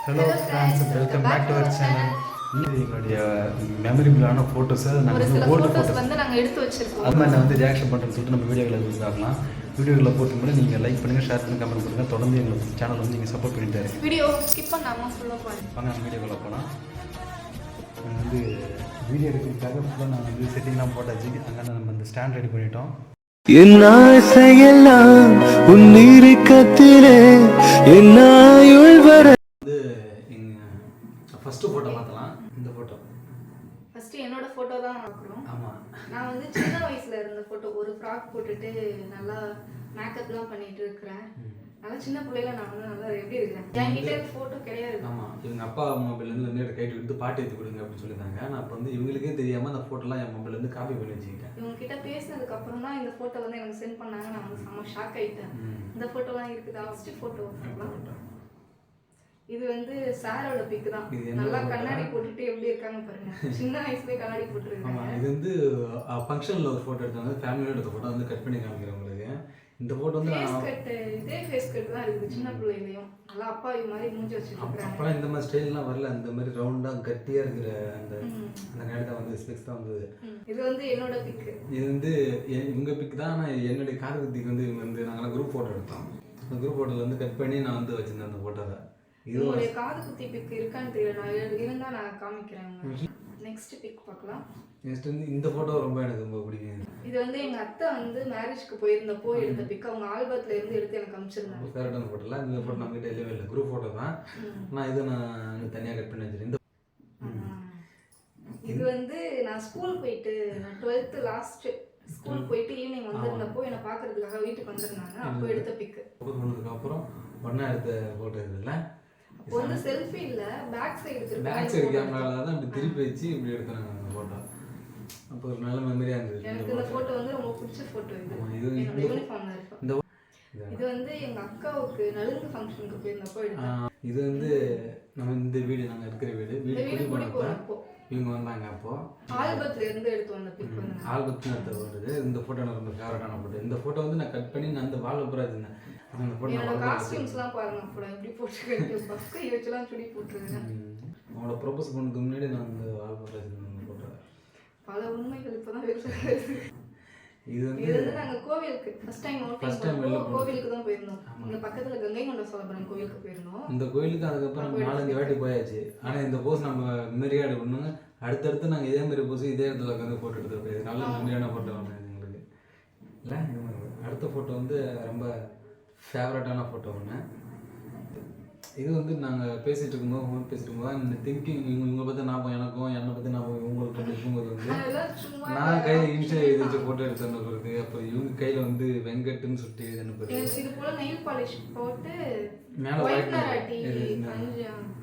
Hello friends, welcome back to our channel. இது எங்களுடைய மெமரிபிளான ஃபோட்டோஸை நாங்கள் வந்து ஓல்டு ஃபோட்டோஸ் வந்து நாங்கள் எடுத்து வச்சிருக்கோம். அது மாதிரி நான் வந்து ரியாக்ஷன் பண்ணுறேன்னு சொல்லிட்டு நம்ம வீடியோவில் பார்க்கலாம். வீடியோவில் போட்டு முன்னாடி நீங்கள் லைக் பண்ணுங்கள், ஷேர் பண்ணுங்கள், கமெண்ட் பண்ணுங்கள். தொடர்ந்து எங்களுக்கு சேனல் வந்து நீங்கள் சப்போர்ட் பண்ணிட்டு இருக்கீங்க. வீடியோ ஸ்கிப் பண்ணாமல் ஃபுல்லாக பாருங்கள். வாங்க நம்ம வீடியோக்குள்ளே போகலாம். நாங்கள் வந்து வீடியோ எடுக்கிறதுக்காக ஃபுல்லாக நாங்கள் வந்து செட்டிங்லாம் போட்டாச்சு. அதனால் நம்ம வந்து ஸ்டாண்ட் ரெடி பண்ணிட்டோம். என் ஆசையெல்லாம் உன்னிருக்கத்திலே என் ஆயுள் வர வந்து எங்கள் ஃபஸ்ட்டு ஃபோட்டோ பார்த்தலாம். இந்த ஃபோட்டோ ஃபஸ்ட்டு என்னோட ஃபோட்டோ தான் பார்க்குறோம். ஆமாம், நான் வந்து சின்ன வயசில் இருந்த ஃபோட்டோ. ஒரு ஃப்ராக் போட்டுட்டு நல்லா மேக்கப்லாம் பண்ணிட்டு இருக்கிறேன். நல்லா சின்ன பிள்ளைல நான் வந்து நல்லா எப்படி இருக்கிறேன். என்கிட்ட ஃபோட்டோ கிடையாது. ஆமாம், இவங்க அப்பா மொபைல்லேருந்து வந்து கைட்டு எடுத்து பாட்டு எடுத்து கொடுங்க அப்படின்னு சொல்லியிருந்தாங்க. நான் அப்போ வந்து இவங்களுக்கே தெரியாமல் அந்த ஃபோட்டோலாம் என் மொபைல்லேருந்து காப்பி பண்ணி வச்சுக்கிட்டேன். இவங்க கிட்ட பேசினதுக்கு அப்புறம் தான் இந்த ஃபோட்டோ வந்து எனக்கு சென்ட் பண்ணாங்க. நான் வந்து செம்ம ஷாக் ஆகிட்டேன். இந்த ஃபோட்டோலாம் இருக்குதா? First photo. இது வந்து சாரோட பிக் தான். நல்லா கண்ணாடி போட்டுட்டு எப்படி இருக்காங்க பாருங்க. சின்ன வயசுலேயே கண்ணாடி போட்டுருக்காங்க. இது வந்து ஃபங்க்ஷனில் ஒரு ஃபோட்டோ எடுத்தாங்க, ஃபேமிலியோட எடுத்த ஃபோட்டோ வந்து கட் பண்ணி காமிக்கிறேன் உங்களுக்கு. இந்த ஃபோட்டோ வந்து இதே ஃபேஸ் கட் தான் இருக்குது சின்ன பிள்ளைங்களையும். நல்லா அப்பா இது மாதிரி மூஞ்சி வச்சுருக்காங்க. அப்போலாம் இந்த மாதிரி ஸ்டைல்லாம் வரல. அந்த மாதிரி ரவுண்டாக கட்டியாக இருக்கிற அந்த கண்ணாடி தான் வந்து ஸ்பெக்ஸ் தான் வந்தது. இது வந்து என்னோட பிக். இது வந்து இவங்க பிக் தான். ஆனால் என்னுடைய கார்த்திக் வந்து இவங்க வந்து நாங்களாம் குரூப் ஃபோட்டோ எடுத்தோம். அந்த குரூப் ஃபோட்டோவில் வந்து கட் பண்ணி நான் வந்து வச்சுருந்தேன் அந்த ஃபோட்டோவை. இதோடைய காது குத்தி பிக் இருக்கான்னு தெரியல. நான் இருந்தால் நான் காமிக்கிறேன். நெக்ஸ்ட் பிக் பார்க்கலாம். நெக்ஸ்ட் வந்து இந்த ஃபோட்டோ ரொம்ப எனக்கு ரொம்ப பிடிக்கும். இது வந்து எங்கள் அத்தை வந்து மேரேஜ்க்கு போயிருந்தப்போ எடுத்த பிக். அவங்க ஆல்பத்தில் இருந்து எடுத்து எனக்கு அனுப்பிச்சிருந்தாங்க. ஃபேவரட்டான ஃபோட்டோல இந்த ஃபோட்டோ நம்மகிட்ட இல்லவே இல்லை. குரூப் ஃபோட்டோ தான். நான் இதை நான் தனியாக கட் பண்ணி வச்சிருக்கேன். இது வந்து நான் ஸ்கூல் போயிட்டு, நான் 12th லாஸ்ட் ஸ்கூல் போயிட்டு ஈவினிங் வந்திருந்தப்போ என்னை பார்க்கறதுக்காக வீட்டுக்கு வந்திருந்தாங்க. அப்போ எடுத்த பிக். அப்புறம் ஒன்றா எடுத்த ஃபோட்டோ இருக்குல்ல. அப்போ வந்து செல்ஃபி இல்லை, பேக் சைடு கேமராவில் தான் இப்படி திருப்பி வச்சு இப்படி எடுத்தாங்க அந்த ஃபோட்டோ. அப்போ ஒரு நல்ல மெமரியாக இருந்தது. எனக்கு இந்த ஃபோட்டோ வந்து ரொம்ப பிடிச்ச ஃபோட்டோ. இது என்னோட யூனிஃபார்ம்ல இருக்கும். இது வந்து எங்க அக்காவுக்கு நலுங்கு ஃபங்க்ஷனுக்கு போயிருந்தப்போ எடுத்தேன். இது வந்து நம்ம இந்த வீடு, நாங்கள் இருக்கிற வீடு குடி போனப்போ இவங்க வந்தாங்க. அப்போ ஆல்பத்துல இருந்து எடுத்து வந்த பிக் வந்து ஆல்பத்தில் எடுத்த ஃபோட்டோ. இந்த ஃபோட்டோ எனக்கு ரொம்ப ஃபேவரட்டான ஃபோட்டோ. இந்த ஃபோட்டோ வந்து நான் கட் பண்ணி நான் அந்த வால்பேப்பராக இருந்தேன். அந்த ஃபோட்டோ என்னோட காஸ்டியூம்ஸ்லாம் பாருங்க. அப்போ எப்படி போட்டுருக்கேன், பக்கை வச்சுலாம் சுடி போட்டுருக்கேன். அவங்களோட ப்ரொபோஸ் பண்ணதுக்கு முன்னாடி நான் அந்த வால்பேப்பராக இருந்தேன் அந்த ஃபோட்டோ. பல உண்மைகள் இப்போதான் வெளியே. இது வந்து நாங்கள் கோவிலுக்கு ஃபர்ஸ்ட் டைம் கோவிலுக்கு தான் போயிருந்தோம். இங்கே பக்கத்தில் கங்கை கொண்ட சோழபுரம் கோவிலுக்கு போயிருந்தோம். இந்த கோயிலுக்கு அதுக்கப்புறம் 4-5 வாட்டி போயாச்சு. ஆனால் இந்த போஸ் நம்ம மெமரியாக எடுக்கணுங்க. அடுத்தடுத்து நாங்கள் இதே மாதிரி போஸ் இதே இடத்துல உட்காந்து ஃபோட்டோ எடுத்துகிட்டு போயிருது. நல்ல மெமரியான ஃபோட்டோ ஒன்று எங்களுக்கு இல்லை. அடுத்த ஃபோட்டோ வந்து ரொம்ப ஃபேவரட்டான ஃபோட்டோ ஒன்று. இது வந்து நாங்கள் பேசிகிட்டு இருக்கும்போது ஃபோன் பேசிட்டு இருக்கும்போது இந்த திங்கிங் இவங்க பற்றி ஞாபகம் எனக்கும், என்னை பற்றி ஞாபகம் இவங்களுக்கு பற்றி இருக்கும்போது வந்து நான் கையில் இன்ஸ்டா எழுதிச்சு ஃபோட்டோ எடுத்து அனுப்புறது. அப்புறம் இவங்க கையில் வந்து வெங்கட்னு சொல்லிட்டு எழுதி அனுப்புறது. இது போல் நெயில் பாலிஷ் போட்டு மேலே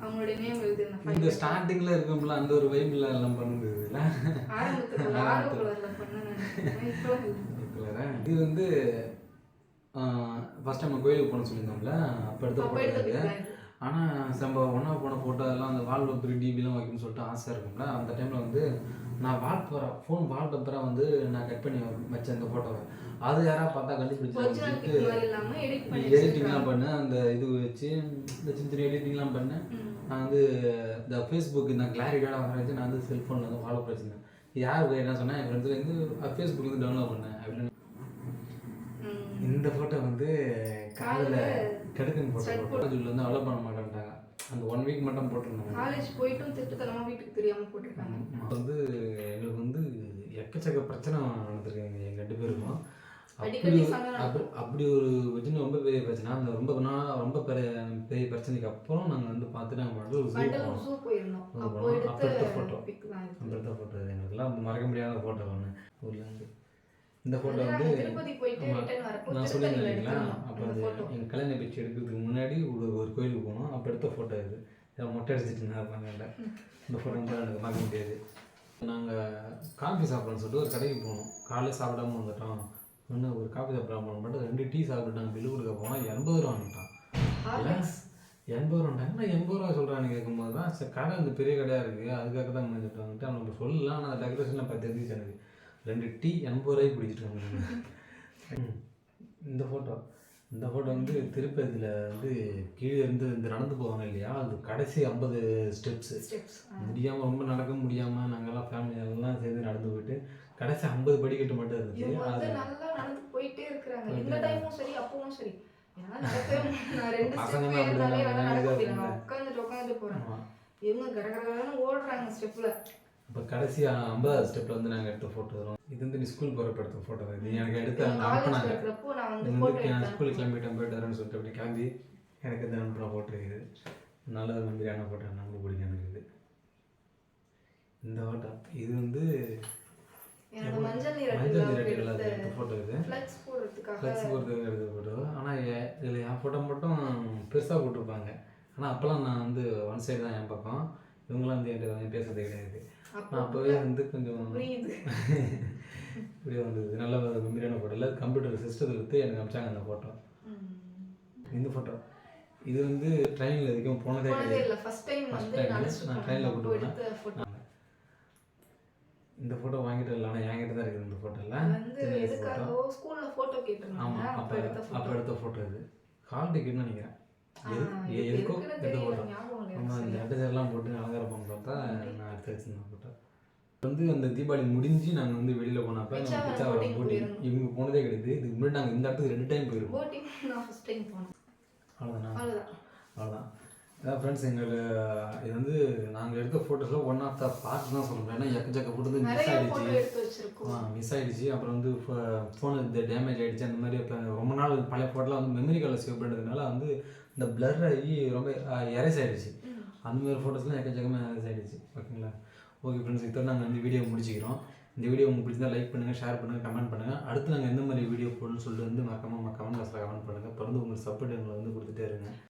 அவங்களுடைய நேம் எழுதிருந்தேன். இந்த ஸ்டார்டிங்கில் இருக்கும்ல அந்த ஒரு வைப்பில் எல்லாம் பண்ணுது. இது வந்து ஃபஸ்ட் டைம் கோயிலுக்கு போன சொல்லியிருந்தோம்ல, அப்போ எடுத்த ஃபோட்டோ. ஆனால் நம்ம ஒன்றா போன ஃபோட்டோ எல்லாம் அந்த வால்பேப்பர் டிபிலாம் வைக்கணும்னு சொல்லிட்டு ஆசை இருக்கும்ல. அந்த டைமில் வந்து நான் ஃபோன் வால்பேப்பராக வந்து நான் கட் பண்ணி வச்சேன் அந்த ஃபோட்டோவை. அது யாராவது பார்த்தா கண்டுபிடிச்சு எடிட்டிங்லாம் பண்ணேன். அந்த இது வச்சு இந்த சின்ன சின்ன எடிட்டிங்லாம் பண்ணேன். நான் வந்து இந்த ஃபேஸ்புக் இந்த கிளாரிட்டியோட வர வச்சு நான் வந்து செல்ஃபோனில் வந்து வால்பேப்பர் வச்சுருந்தேன். யாருக்கு என்ன சொன்னேன், என் ஃப்ரெண்ட்ஸ்லேருந்து ஃபேஸ்புக் டவுன்லோட் பண்ணேன் அப்படின்னு. இந்த ஃபோட்டோ வந்து காலையில் கெடுக்குன்னு ஃபோட்டோ வந்து அலோவ் பண்ண மாட்டேன்ட்டாங்க. அந்த 1 வீக் மட்டும் போட்டிருந்தாங்க. காலேஜ் போயிட்டும் திட்டுத்தனமாக வீட்டுக்கு தெரியாமல் போட்டிருக்காங்க. வந்து எங்களுக்கு வந்து எக்கச்சக்க பிரச்சனை நடந்திருக்காங்க எங்கள் 2 பேருக்கும். அப்படி ஒரு வச்சுன்னு ரொம்ப பெரிய பிரச்சனை. அந்த ரொம்ப பெரிய பிரச்சனைக்கு அப்புறம் நாங்கள் வந்து பார்த்துட்டு நாங்கள் மட்டும் ஜூ போயிருந்தோம். அப்போ எடுத்த ஃபோட்டோ எங்களுக்குலாம் மறக்க முடியாத ஃபோட்டோ ஒன்று ஊர்லேருந்து. இந்த ஃபோட்டோ வந்து நான் சொல்லியிருந்தேன். அப்போ அது எங்கள் கல்யாண பேச்சு எடுக்கிறதுக்கு முன்னாடி ஒரு கோயிலுக்கு போனோம். அப்போ எடுத்த ஃபோட்டோ இது. மொட்டை அடிச்சிட்டு இருந்தாங்க. இந்த ஃபோட்டோ வந்து எனக்கு மறக்க முடியாது. நாங்கள் காஃபி சாப்பிட்றோன்னு சொல்லிட்டு ஒரு கடைக்கு போனோம். காலையில் சாப்பிடாம வந்துட்டோம். இன்னும் ஒரு காஃபி சாப்பிடாம போனோம். 2 டீ சாப்பிட்டுட்டாங்க. பில்லு கொடுக்க போனால் 80 ரூபா வந்துட்டான். 80 ரூபாண்டாங்க. நான் 80 ரூபா சொல்கிறான்னு கேட்கும்போது தான் சரி கடை அந்த பெரிய கடையாக இருக்குது, அதுக்காக தான் முடிஞ்சிட்டு வந்துட்டு அவங்க சொல்லலாம். ஆனால் அந்த டெக்கரேஷனில் 10 இருந்துச்சு. எனக்கு 2 டீ 80 ரூபாய்க்கு பிடிச்சிட்டு. இந்த ஃபோட்டோ இந்த ஃபோட்டோ வந்து திருப்பதியில் வந்து கீழே இருந்து இந்த நடந்து போவாங்க இல்லையா, அது கடைசி 50 ஸ்டெப்ஸு ஸ்டெப்ஸ். முடியாமல், ரொம்ப நடக்க முடியாமல் நாங்கள்லாம் ஃபேமிலி எல்லாம் சேர்ந்து நடந்து போயிட்டு கடைசி 50 படிக்கட்டு மட்டும் இருந்துச்சு. இவங்க வந்து அது நல்லா நடந்து போயிட்டே இருக்கிறாங்க. இந்த டைமும் சரி, அப்பவும் சரி. என்னால நடக்கவே முடியல. நான் 2 பசங்க ஸ்டெப் தான் ஏறினாலே அப்படி என்னால நடக்க தான் முடியல. நான் உட்காந்துட்டு போறேன். ஆமாம். இவங்க கடகடன்னு ஓடுறாங்க ஸ்டெப்ல. இப்போ கடைசி 50 ஸ்டெப்பில் வந்து நாங்கள் எடுத்த ஃபோட்டோ வரும். இது வந்து நீ ஸ்கூல் போகிறப்ப எடுத்த ஃபோட்டோ தான். இது எனக்கு எடுத்து காலேஜ் அனுப்புனாங்க. இருக்கிறப்போ நான் வந்து இது போட்டோ வந்து நான் எடுத்தேன். ஸ்கூலுக்கு கிளம்பிட்டேன் போயிட்டு வரேன்னு சொல்லிட்டு அப்படி கிளம்பி எனக்கு இது அனுப்புகிற ஃபோட்டோ இது. நல்ல மெமரியான ஃபோட்டோ, ரொம்ப பிடிக்கும் எனக்கு இது. இந்த ஃபோட்டோ இது வந்து என்னோட மஞ்சள் மஞ்சள் நீரட்டில் நிறட்டிகள் எடுத்த எடுத்த ஃபோட்டோ இது. ஃப்ளெக்ஸ் போடுறதுக்காக ஃப்ளெக்ஸ் போகிறதுக்கு எடுத்த ஃபோட்டோ. ஆனால் இதில் என் ஃபோட்டோ மட்டும் பெருசாக போட்டிருப்பாங்க. ஆனால் அப்போல்லாம் நான் வந்து ஒன் சைடு தான் என் பக்கம், இவங்களாம் வந்து என்கிட்ட பேசுறது கிடையாது. நான் அப்போவே வந்து கொஞ்சம் புரியுது. இப்படியே வந்தது. நல்ல ஒரு மெமரியான ஃபோட்டோ. இல்லை கம்ப்யூட்டர் சிஸ்டத்தில் எடுத்து எனக்கு அனுப்பிச்சாங்க அந்த ஃபோட்டோ. இந்த ஃபோட்டோ இது வந்து ட்ரெயினில் எதுக்கும் போனதே போனதே கிடையாது. இல்லை. ஃபர்ஸ்ட் டைம் ஃபர்ஸ்ட் வந்து டைம் நான் ட்ரெயினில் கூட்டு எடுத்த போனேன். ஃபோட்டோ. இந்த ஃபோட்டோ வாங்கிட்டு இல்லை, ஆனால் என்கிட்ட தான் இருக்குது இந்த ஃபோட்டோவில். வந்து எதுக்காகவோ ஸ்கூல்ல ஃபோட்டோ கேட்டிருந்தாங்க. ஆமாம், அப்ப அப்போ எடுத்த அப்போ ஃபோட்டோ. எடுத்த ஃபோட்டோ இது. ஹால் டிக்கெட்னு நினைக்கிறேன். எதுக்கோ எதுக்குன்னு எடுத்த தெரியல, ஃபோட்டோ. ஞாபகம் இல்லை நம்ம எனக்கு அந்த சரியா. அட்டச்சர்லாம் போட்டு அலங்காரம் பண்ண பார்த்தா நான் எடுத்து வச்சிருந்தேன் ஃபோட்டோ. வந்து அந்த தீபாவளி முடிஞ்சு நாங்கள் வந்து வெளியில் போனப்போ நம்ம பிச்சாவரம் பிச்சாவரம் boating போட்டிங் போயிருந்தோம். இவங்க போனதே கிடையாது. இதுக்கு முன்னாடி நாங்கள் இந்த இடத்துக்கு 2 டைம் போயிருக்கோம். போட்டிங் நான் ஃபர்ஸ்ட் டைம் போனேன். அவ்வளோதானா? அவ்வளவுதான். அவ்வளோதான். அதான் ஃப்ரெண்ட்ஸ், எங்களுக்கு இது வந்து நாங்கள் எடுத்த ஃபோட்டோஸில் ஒன் ஆஃப் த பார்ட் தான் சொல்ல முடியும். ஏன்னா எக்கச்சக்க ஃபோட்டோ வந்து மிஸ் நிறைய ஆகிடுச்சு. போட்டோ எடுத்து வச்சிருக்கோம். மிஸ் ஆகிடுச்சு. அப்புறம் வந்து ஃபோனு இந்த டேமேஜ் ஆகிடுச்சு. அந்த மாதிரி இப்போ ரொம்ப நாள் பழைய ஃபோட்டோலாம் வந்து மெமரி கார்டில் சேவ் பண்ணுறதுனால வந்து இந்த பிளர் ஆகி ரொம்ப எரேஸ் ஆகிடுச்சு. அந்த மாதிரி ஃபோட்டோஸ்லாம் எக்கச்சக்கமாக எரேஸ் ஆகிடுச்சு. ஓகேங்களா? ஓகே ஃப்ரெண்ட்ஸ், இதோட நாங்கள் வந்து வீடியோ முடிச்சிக்கிறோம். இந்த வீடியோ உங்களுக்கு பிடிச்சிருந்தா லைக் பண்ணுங்கள், ஷேர் பண்ணுங்கள், கமெண்ட் பண்ணுங்கள். அடுத்து நாங்கள் எந்த மாதிரி வீடியோ போடணும்னு சொல்லிட்டு வந்து மறக்காமல் கமெண்ட் பாக்ஸில் கமெண்ட் பண்ணுங்கள். தொடர்ந்து உங்களுக்கு சப்போர்ட் எங்களை வந்து கொடுத்துட்டே இருங்க.